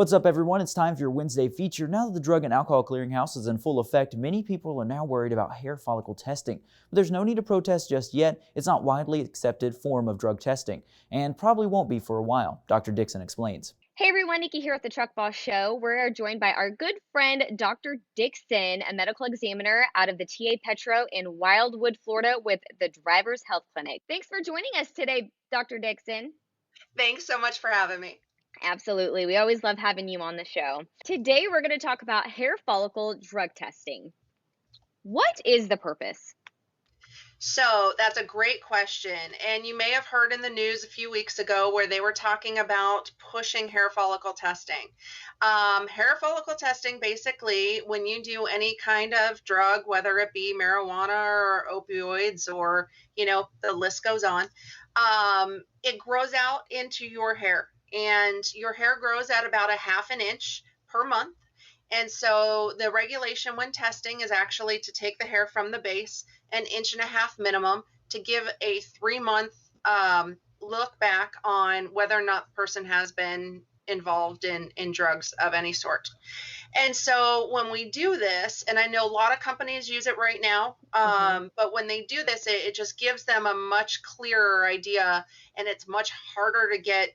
What's up, everyone? It's time for your Wednesday feature. Now that the Drug and Alcohol Clearinghouse is in full effect, many people are now worried about hair follicle testing. But there's no need to protest just yet. It's not widely accepted form of drug testing, and probably won't be for a while. Dr. Dixon explains. Hey everyone, Niki here at the Truck Boss Show. We're joined by our good friend, Dr. Dixon, a medical examiner out of the TA Petro in Wildwood, Florida with the Driver's Health Clinic. Thanks for joining us today, Dr. Dixon. Thanks so much for having me. Absolutely. We always love having you on the show. Today, we're going to talk about hair follicle drug testing. What is the purpose? So that's a great question. And you may have heard in the news a few weeks ago where they were talking about pushing hair follicle testing. Hair follicle testing, basically, when you do any kind of drug, whether it be marijuana or opioids or, the list goes on, it grows out into your hair. And your hair grows at about a half an inch per month. And so the regulation when testing is actually to take the hair from the base, an inch and a half minimum, to give a 3-month look back on whether or not the person has been involved in drugs of any sort. And so when we do this, and I know a lot of companies use it right now, but when they do this, it just gives them a much clearer idea, and it's much harder to get,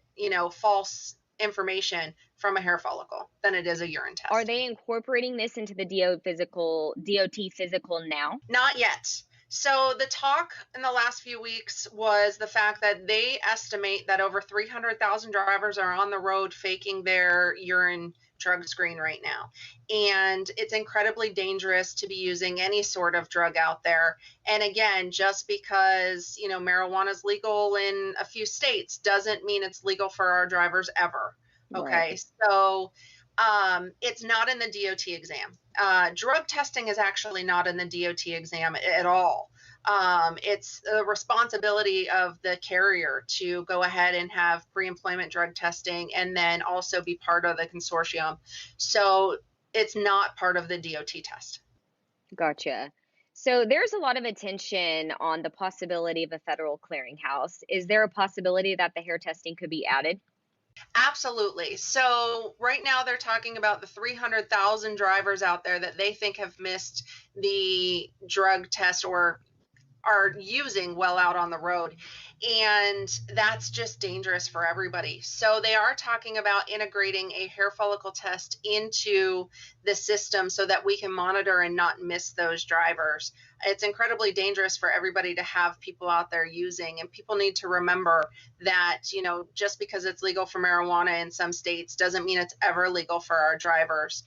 false information from a hair follicle than it is a urine test. Are they incorporating this into the DOT physical now? Not yet. So the talk in the last few weeks was the fact that they estimate that over 300,000 drivers are on the road faking their urine drug screen right now. And it's incredibly dangerous to be using any sort of drug out there. And again, just because, marijuana is legal in a few states doesn't mean it's legal for our drivers ever. Okay. Right. So it's not in the DOT exam. Drug testing is actually not in the DOT exam at all. It's the responsibility of the carrier to go ahead and have pre-employment drug testing and then also be part of the consortium. So it's not part of the DOT test. Gotcha. So there's a lot of attention on the possibility of a federal clearinghouse. Is there a possibility that the hair testing could be added? Absolutely. So right now they're talking about the 300,000 drivers out there that they think have missed the drug test or are using well out on the road. And that's just dangerous for everybody. So they are talking about integrating a hair follicle test into the system so that we can monitor and not miss those drivers. It's incredibly dangerous for everybody to have people out there using, and people need to remember that, just because it's legal for marijuana in some states doesn't mean it's ever legal for our drivers.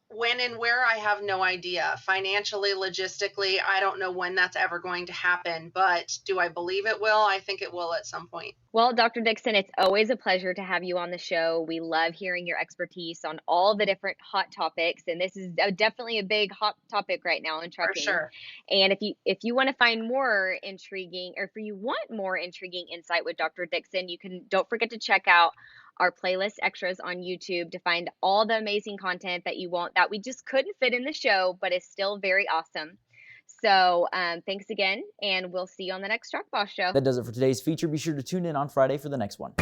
When and where, I have no idea. Financially, logistically, I don't know when that's ever going to happen, but do I believe it will? I think it will at some point. Well, Dr. Dixon, it's always a pleasure to have you on the show. We love hearing your expertise on all the different hot topics, and this is definitely a big hot topic right now in trucking. For sure. And if you want to find more intriguing, or if you want more intriguing insight with Dr. Dixon, don't forget to check out our playlist extras on YouTube to find all the amazing content that you want that we just couldn't fit in the show, but is still very awesome. So thanks again, and we'll see you on the next Truck Boss Show. That does it for today's feature. Be sure to tune in on Friday for the next one.